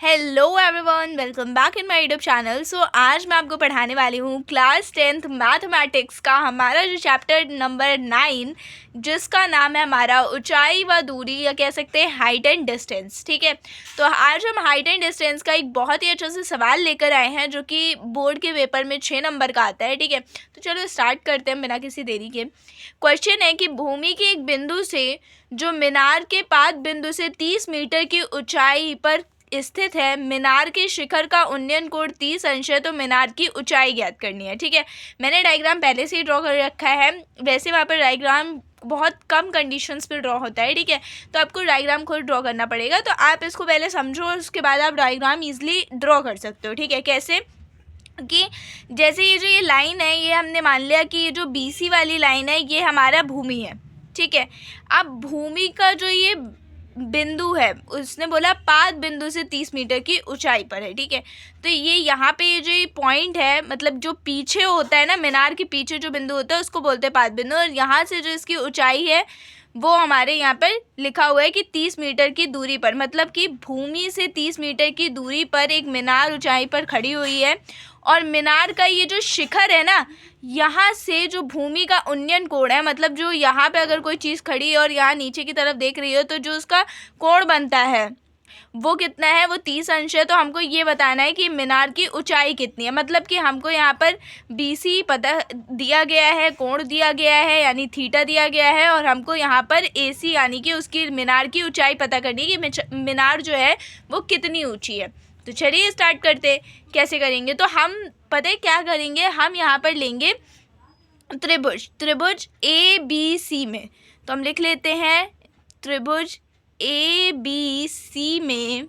Hello everyone, welcome back in my YouTube channel. So आज मैं आपको पढ़ाने वाली हूँ क्लास 10th मैथमेटिक्स का हमारा जो चैप्टर नंबर 9, जिसका नाम है हमारा ऊंचाई व दूरी, या कह सकते हैं हाइट एंड डिस्टेंस। ठीक है, तो आज हम हाइट एंड डिस्टेंस का एक बहुत ही अच्छा सा सवाल लेकर आए हैं जो कि बोर्ड के पेपर में 6 नंबर का आता है। ठीक है, तो चलो स्टार्ट करते हैं बिना किसी देरी के। क्वेश्चन है कि भूमि के एक बिंदु से जो मीनार के पाद बिंदु से 30 मीटर की ऊंचाई पर स्थित है, मीनार के शिखर का उन्नयन कोण 30 अंश है, तो मीनार की ऊंचाई ज्ञात करनी है। ठीक है, मैंने डायग्राम पहले से ही ड्रॉ कर रखा है। वैसे वहाँ पर डायग्राम बहुत कम कंडीशंस पे ड्रॉ होता है। ठीक है, तो आपको डायग्राम खुद ड्रॉ करना पड़ेगा, तो आप इसको पहले समझो और उसके बाद आप डायग्राम ईजिली ड्रॉ कर सकते हो। ठीक है, कैसे कि जैसे ये जो ये लाइन है, ये हमने मान लिया कि ये जो BC वाली लाइन है ये हमारा भूमि है। ठीक है, अब भूमि का जो ये बिंदु है, उसने बोला पाद बिंदु से 30 मीटर की ऊंचाई पर है। ठीक है, तो ये यहाँ पे ये जो ये पॉइंट है, मतलब जो पीछे होता है ना, मीनार के पीछे जो बिंदु होता है उसको बोलते हैं पाद बिंदु, और यहाँ से जो इसकी ऊंचाई है वो हमारे यहाँ पर लिखा हुआ है कि 30 मीटर की दूरी पर, मतलब कि भूमि से 30 मीटर की दूरी पर एक मीनार ऊंचाई पर खड़ी हुई है। और मीनार का ये जो शिखर है ना, यहाँ से जो भूमि का उन्नयन कोण है, मतलब जो यहाँ पे अगर कोई चीज़ खड़ी है और यहाँ नीचे की तरफ देख रही हो, तो जो उसका कोण बनता है वो कितना है, वो 30 अंश है। तो हमको ये बताना है कि मीनार की ऊंचाई कितनी है, मतलब कि हमको यहाँ पर BC पता दिया गया है, कोण दिया गया है यानी थीटा दिया गया है, और हमको यहाँ पर AC यानी कि उसकी मीनार की ऊंचाई पता करनी है कि मीनार जो है वो कितनी ऊँची है। तो चलिए स्टार्ट करते। कैसे करेंगे, तो हम पता है क्या करेंगे, हम यहाँ पर लेंगे त्रिभुज ABC में। तो हम लिख लेते हैं त्रिभुज ABC में।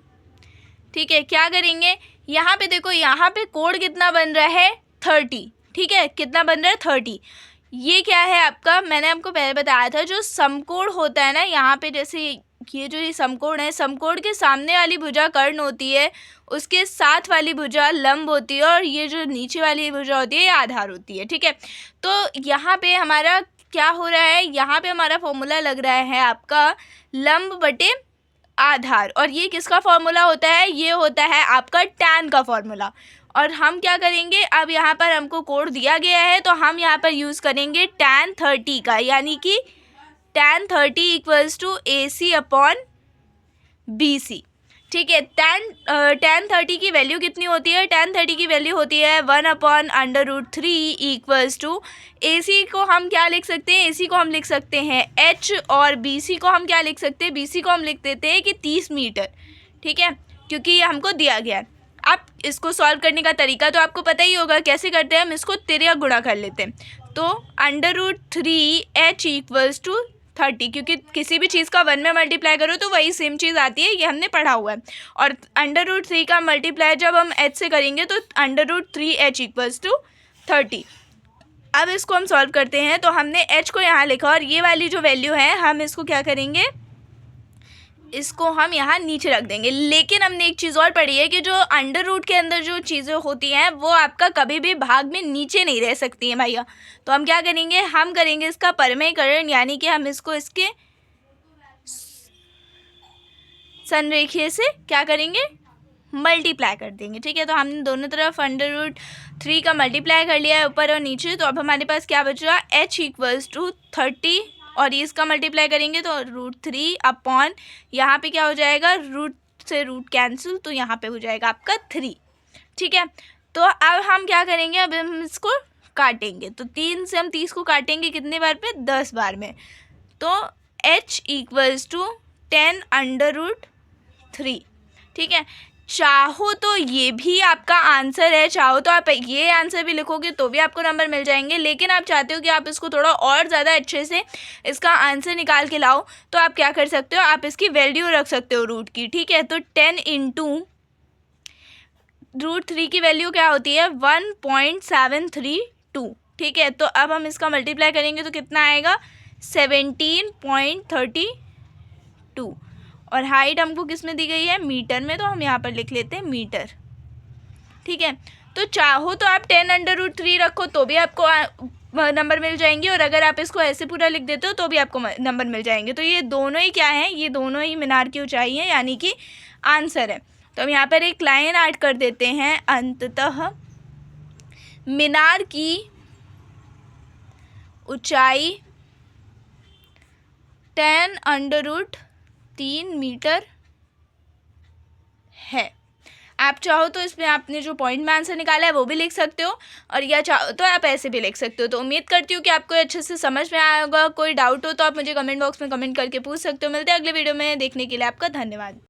ठीक है, क्या करेंगे, यहाँ पे देखो, यहाँ पे कोण कितना बन रहा है 30। ठीक है, कितना बन रहा है 30। ये क्या है आपका, मैंने आपको पहले बताया था, जो समकोण होता है ना, यहाँ पे जैसे ये जो ये समकोण है, समकोण के सामने वाली भुजा कर्ण होती है, उसके साथ वाली भुजा लंब होती है, और ये जो नीचे वाली भुजा होती है ये आधार होती है। ठीक है, तो यहाँ पे हमारा क्या हो रहा है, यहाँ पे हमारा फॉर्मूला लग रहा है आपका लंब बटे आधार, और ये किसका फॉर्मूला होता है, ये होता है आपका tan का फॉर्मूला। और हम क्या करेंगे, अब यहाँ पर हमको कोण दिया गया है, तो हम यहाँ पर यूज़ करेंगे tan 30 का, यानी कि tan 30 equals to AC upon BC। ठीक है, tan 30 की वैल्यू कितनी होती है, tan 30 की वैल्यू होती है 1/√3 इक्वल्स टू AC को हम क्या लिख सकते हैं, AC को हम लिख सकते हैं H, और BC को हम क्या लिख सकते हैं, BC को हम लिख देते हैं कि 30 मीटर। ठीक है, क्योंकि ये हमको दिया गया है। अब इसको सॉल्व करने का तरीका तो आपको पता ही होगा, कैसे करते हैं, हम इसको तिर्यक गुणा कर लेते हैं। तो √3H इक्वल्स टू 30, क्योंकि किसी भी चीज़ का 1 में मल्टीप्लाई करो तो वही सेम चीज़ आती है, ये हमने पढ़ा हुआ है। और √3 का मल्टीप्लाई जब हम H से करेंगे तो √3H इक्वल्स टू 30। अब इसको हम सॉल्व करते हैं, तो हमने H को यहाँ लिखा, और ये वाली जो वैल्यू है हम इसको क्या करेंगे, इसको हम यहाँ नीचे रख देंगे। लेकिन हमने एक चीज़ और पढ़ी है कि जो अंडर रूट के अंदर जो चीज़ें होती हैं वो आपका कभी भी भाग में नीचे नहीं रह सकती हैं भैया। तो हम क्या करेंगे, हम करेंगे इसका परमेयकरण, यानी कि हम इसको इसके संरेखीय से क्या करेंगे, मल्टीप्लाई कर देंगे। ठीक है, तो हमने दोनों तरफ √3 का मल्टीप्लाई कर लिया है, ऊपर और नीचे। तो अब हमारे पास क्या बच रहा, H इक्वल्स टू 30, और इसका मल्टीप्लाई करेंगे तो √3 अपॉन, यहाँ पे क्या हो जाएगा, रूट से रूट कैंसिल, तो यहाँ पे हो जाएगा आपका 3। ठीक है, तो अब हम क्या करेंगे, अब हम इसको काटेंगे। तो 3 से हम 30 को काटेंगे कितने बार पे, 10 बार में। तो H इक्वल्स टू 10√3। ठीक है, चाहो तो ये भी आपका आंसर है, चाहो तो आप ये आंसर भी लिखोगे तो भी आपको नंबर मिल जाएंगे। लेकिन आप चाहते हो कि आप इसको थोड़ा और ज़्यादा अच्छे से इसका आंसर निकाल के लाओ, तो आप क्या कर सकते हो, आप इसकी वैल्यू रख सकते हो रूट की। ठीक है, तो 10 इंटू √3 की वैल्यू क्या होती है, 1.732। ठीक है, तो अब हम इसका मल्टीप्लाई करेंगे तो कितना आएगा, 17.32। और हाइट हमको किस में दी गई है, मीटर में, तो हम यहाँ पर लिख लेते हैं मीटर। ठीक है, तो चाहो तो आप 10√3 रखो तो भी आपको नंबर मिल जाएंगे, और अगर आप इसको ऐसे पूरा लिख देते हो तो भी आपको नंबर मिल जाएंगे। तो ये दोनों ही क्या हैं, ये दोनों ही मीनार की ऊंचाई है, यानी कि आंसर है। तो हम यहाँ पर एक लाइन ऐड कर देते हैं, अंततः मीनार की ऊंचाई 10√3 मीटर है। आप चाहो तो इसमें आपने जो पॉइंट में आंसर निकाला है वो भी लिख सकते हो, और या चाहो तो आप ऐसे भी लिख सकते हो। तो उम्मीद करती हूँ कि आपको अच्छे से समझ में आया होगा। कोई डाउट हो तो आप मुझे कमेंट बॉक्स में कमेंट करके पूछ सकते हो। मिलते हैं अगले वीडियो में, देखने के लिए आपका धन्यवाद।